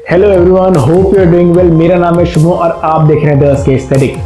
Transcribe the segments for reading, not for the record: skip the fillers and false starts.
Hello everyone, hope you are doing well. मेरा नाम है शुभम और आप देख रहे हैं द एसके एस्थेटिक।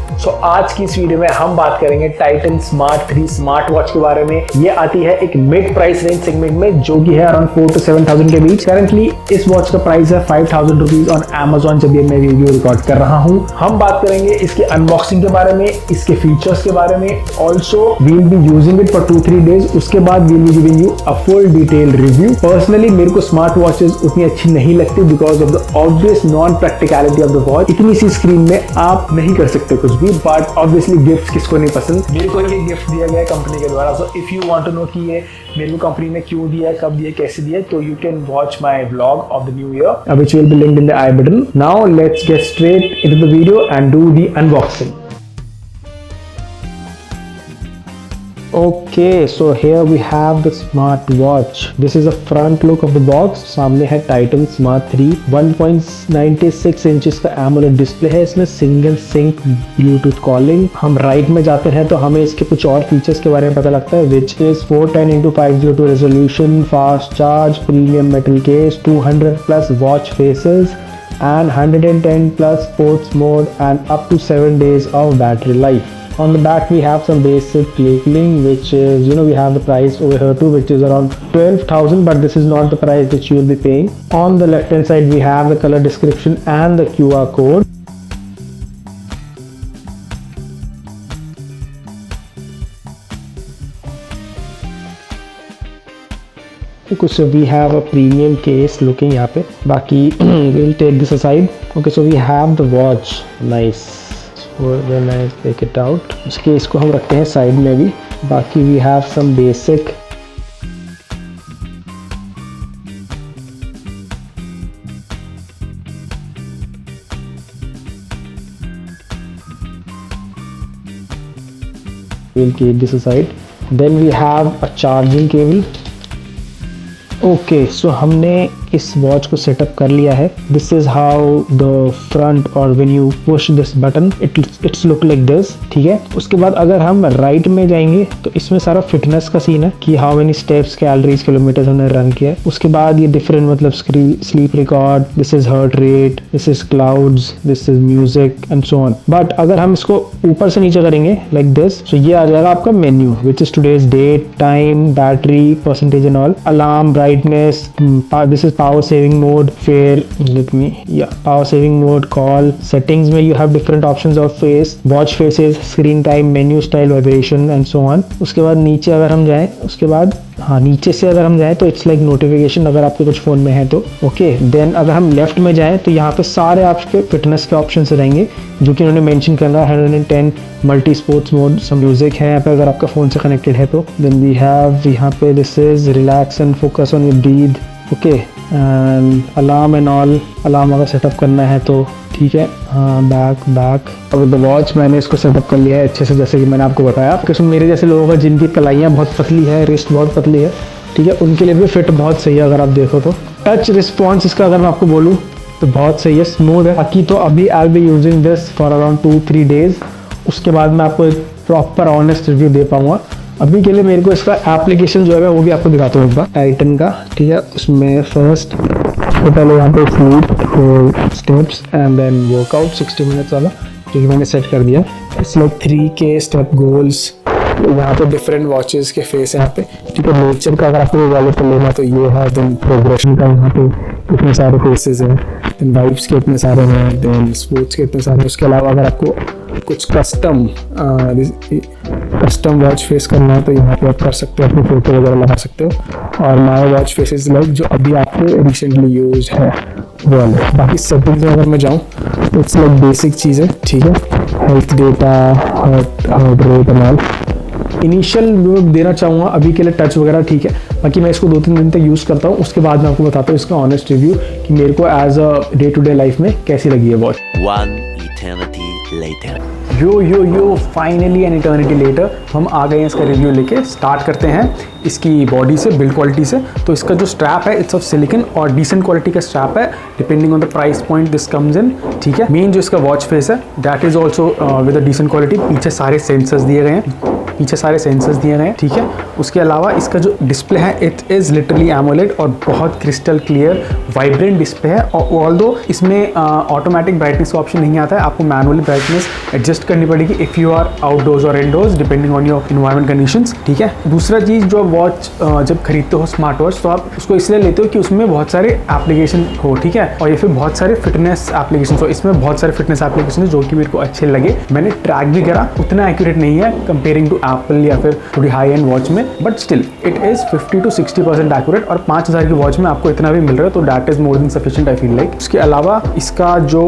आज की इस वीडियो में हम बात करेंगे टाइटन स्मार्ट 3 स्मार्ट वॉच के बारे में। ये आती है एक मिड प्राइस रेंज सेगमेंट में, जो कि है अराउंड 4 to 7,000 के बीच। करंटली इस वॉच का प्राइस है 5,000 रुपीज ऑन Amazon जब ये मैं वीडियो रिकॉर्ड कर रहा हूँ। हम बात करेंगे इसके अनबॉक्सिंग के बारे में, इसके फीचर्स के बारे में। Also we will be using it for 2-3 days. उसके बाद we will be giving you a full detail review. Personally मेरे को स्मार्ट वॉचेस उतनी अच्छी नहीं लगती because of the obvious non practicality of the watch. इतनी सी स्क्रीन में आप नहीं कर सकते कुछ भी, बट ऑब्वियसली गिफ्ट किसको नहीं पसंद। मेरे को ये गिफ्ट दिया गया है कंपनी के द्वारा। So if you want to know कि ये मेरे को कंपनी ने क्यों दिया है, कब दिया, कैसे दिया, तो you can watch my vlog of the new year which will be linked in the I button. Now let's get straight into the video and do the unboxing. Okay, so here we have the smart watch. This is a front look of the box. सामने है Titan Smart 3 1.96 inches का AMOLED display है। इसमें single sink Bluetooth calling. हम right में जाते हैं तो हमें इसके कुछ और फीचर्स के बारे में पता लगता है, which is 410x502 resolution, fast charge, premium metal case, 200+ watch faces and 110+ sports mode and up to 7 days of battery life. On the back we have some basic labeling, which is, we have the price over here too, which is around 12,000, but this is not the price that you will be paying. On the left hand side we have the color description and the QR code. Okay, so we have a premium case looking यहाँ पे। बाकी we'll take this aside. Okay, so we have the watch. Nice. When I take it out, उस case को हम रखते हैं side में भी। बाकी we have some basic we'll keep this aside. Then we have a charging cable. Okay, so हमने इस वॉच को सेटअप कर लिया है। This is how the front, और when you push this button it's look like this. ठीक है, उसके बाद अगर हम राइट में जाएंगे तो इसमें सारा फिटनेस का सीन है कि how many steps, calories, kilometres हमने रन किया है। उसके बाद ये डिफरेंट मतलब sleep record, this is heart rate, this is clouds, this is music and so on. But अगर हम इसको ऊपर से नीचे करेंगे लाइक दिस, तो ये आ जाएगा आपका menu, which is today's date, time, battery percentage and all, alarm, brightness, this is power saving mode, फिर power saving mode, call, settings में you have different options of face, watch faces, screen time, menu style, vibration and so on. उसके बाद नीचे अगर हम जाएं, उसके बाद नीचे से अगर हम जाएं तो इट्स लाइक नोटिफिकेशन अगर आपके कुछ फोन में है तो। ओके, देन अगर हम लेफ्ट में जाएं तो यहाँ पे सारे आपके फिटनेस के ऑप्शन रहेंगे जो कि उन्होंने मेंशन करना है। 110 multi sports mode, some music है यहाँ पे अगर आपका फोन से कनेक्टेड है तो। देन वी हैव यहाँ पे this is relax and focus on your breathe. Okay, and alarm and all, alarm अगर सेटअप करना है तो ठीक है। बैक अब द वॉच मैंने इसको सेटअप कर लिया है अच्छे से, जैसे कि मैंने आपको बताया। क्योंकि मेरे जैसे लोगों का जिनकी कलाइयाँ बहुत पतली है, रिस्ट बहुत पतली है, ठीक है, उनके लिए भी फिट बहुत सही है। अगर आप देखो तो टच रिस्पॉन्स इसका अगर मैं आपको बोलूँ तो बहुत सही है, स्मूथ है। बाकी तो अभी I will be using this for around 2-3 days. उसके बाद मैं आपको एक प्रॉपर ऑनेस्ट रिव्यू दे पाऊँगा। अभी के लिए मेरे को इसका एप्लीकेशन जो है वो भी आपको दिखाता हूँ एक बार, टाइटन का। ठीक है, उसमें फर्स्ट तो पहले यहाँ पे sleep 4 steps and then workout 60 minutes वाला, जो कि मैंने सेट कर दिया। इसमें 3K स्टेप गोल्स, यहाँ पे डिफरेंट वॉचेस के फेस है यहाँ पे। ठीक है, नेचर का अगर आपको वॉलेट पर लेना तो ये है। देन प्रोग्रेशन का यहाँ पे इतने सारे फेसेस हैं, देन वाइब्स के इतने सारे हैं, देन स्पोर्ट्स के इतने सारे। उसके अलावा अगर आपको कुछ कस्टम वॉच फेस करना है तो यहाँ पे आप कर सकते हो, अपनी फोटो वगैरह लगा सकते हो। और माई वॉच फेसेस लाइक जो अभी आपके रिसेंटली यूज है वो वाले। बाकी सेटिंग्स में अगर मैं जाऊँ तो इट्स लाइक बेसिक चीज़ है। ठीक है, health data, heart rate and all. Initial look देना चाहूँगा अभी के लिए टच वगैरह, ठीक है। बाकी मैं इसको 2-3 दिन तक यूज़ करता हूँ, उसके बाद मैं आपको बताता हूँ इसका ऑनेस्ट रिव्यू कि मेरे को as a day to day life में कैसी लगी है watch. One eternity later. Yo finally an eternity later हम आ गए हैं इसका रिव्यू लेके। स्टार्ट करते हैं इसकी बॉडी से, बिल्ड क्वालिटी से। तो इसका जो स्ट्रैप है इट्स ऑफ सिलिकन और डिसेंट क्वालिटी का स्ट्रैप है depending on the price point this comes in. ठीक है, मेन जो इसका वॉच फेस है that is also with a decent quality. पीछे सारे सेंसर्स दिए गए हैं, ठीक है। उसके अलावा इसका जो डिस्प्ले है इट इज़ लिटरली एमोलेड और बहुत क्रिस्टल क्लियर वाइब्रेंट डिस्प्ले है। और ऑल्दो इसमें ऑटोमेटिक ब्राइटनेस का ऑप्शन नहीं आता है, आपको मैनुअली ब्राइटनेस एडजस्ट करनी पड़ेगी इफ़ यू आर आउटडोर्स और indoors depending on your environment conditions. ठीक है, दूसरा चीज़ जो वॉच जब खरीदते हो स्मार्ट वॉच तो आप उसको इसलिए लेते हो कि उसमें बहुत सारे एप्लीकेशन हो, ठीक है, और ये फिर बहुत सारे फिटनेस एप्लीकेशन हो। इसमें बहुत सारे फिटनेस एप्लीकेशन जो कि मेरे को अच्छे लगे, मैंने ट्रैक भी करा, उतना एक्यूरेट नहीं है कंपेयरिंग टू एप्पल या फिर थोड़ी हाई एंड वॉच में, but still it is 50 to 60% accurate. और 5000 की वॉच में आपको इतना भी मिल रहा है तो that is more than sufficient I feel like. उसके अलावा इसका जो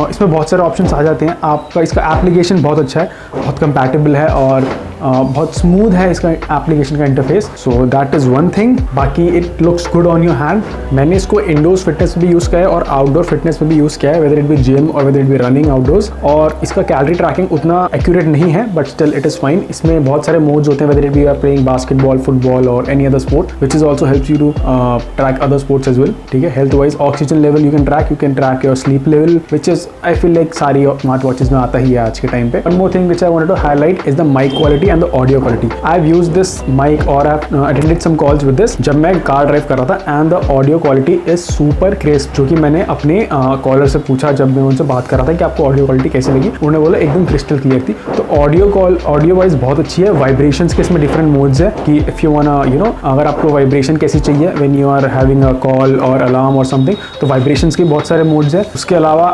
इसमें बहुत सारे ऑप्शंस आ जाते हैं। आपका इसका एप्लीकेशन बहुत अच्छा है, बहुत कंपैटिबल है और बहुत स्मूथ है इसका एप्लीकेशन का interface. So that is one thing. बाकी it looks good on your hand. मैंने इसको इंडोर्स फिटनेस भी यूज़ किया है और आउटडोर फिटनेस में भी यूज़ किया है, वेदर इट बी जिम और whether it be running outdoors. और इसका कैलोरी ट्रैकिंग उतना एक्यूरेट नहीं है but still it is fine. इसमें बहुत सारे मोड्स होते हैं, whether it be are playing basketball, football और any other sport which is also helps you to track other sports as well. ठीक है, health wise oxygen level you can track your sleep level which is I feel like सारी smart watches में आता ही है आज के time पे। One more thing which I wanted to highlight is the mic quality and the audio quality. I've used this mic or I've attended some calls with this जब मैं कार ड्राइव कर रहा था and the audio quality is super crisp, जो कि मैंने अपने collar से पूछा जब मैं उनसे बात कर रहा था कि आपको ऑडियो क्वालिटी कैसी लगी, उन्होंने बोला एकदम क्रिस्टल क्लियर थी। तो ऑडियो वाइज बहुत अच्छी है। वाइब्रेशंस के इसमें डिफरेंट मोड्स है कि इफ़ यू वांना अगर आपको वाइब्रेशन कैसी चाहिए when you are having a call और अलार्म और समथिंग, तो वाइब्रेशंस के बहुत सारे मोड्स है। उसके अलावा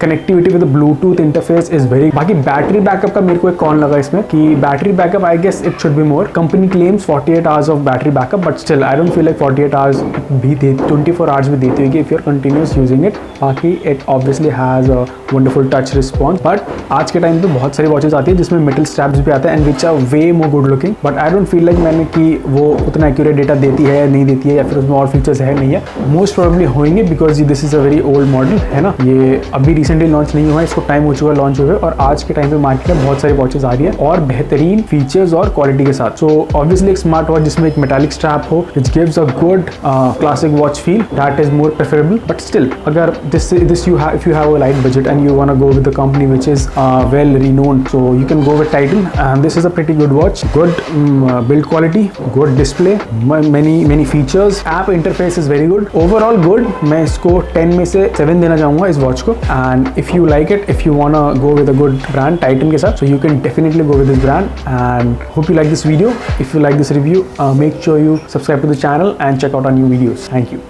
connectivity with Bluetooth interface is very. बाकी बैटरी बैकअप का मेरे को एक कॉल लगा इसमें कि battery backup I guess it should be more. Company claims 48 hours of battery backup, but still I don't feel like 48 hours भी 24 hours भी देती होगी if you're continuous using it. बाकी it obviously has a wonderful touch response, but आज के time पे बहुत सारी वॉचेस आती है जिसमें metal straps भी आते हैं and which are way more good looking, but I don't feel like मैंने कि वो उतना accurate data देती है नहीं देती है या फिर उसमें और फीचर्स है नहीं है। Most probably होंगे because this is a very old model है ना, ये अभी recently लॉन्च नहीं हुआ है, इसको टाइम हो चुका है लॉन्च हुए और आज के टाइम पे मार्केट में बहुत सारी वॉचेस आ रही है और बेहतरीन फीचर्स और क्वालिटी के साथ। सो ऑब्वियसली एक स्मार्ट वॉच जिसमें एक मेटालिक स्ट्रैप हो which gives a good classic watch feel, that is more preferable. But still अगर this you have if you have a light budget and you want to go with the company which is well renowned, so you can go with Titan and this is a pretty good watch. Good build quality, good display, many features, app interface is very good, overall good। मैं इसको 10 में से 7 देना चाहूँगा इस watch को। And if you like it, if you wanna go with a good brand Titan के साथ, so you can definitely go with this brand and hope you like this video. If you like this review, make sure you subscribe to the channel and check out our new videos. Thank you.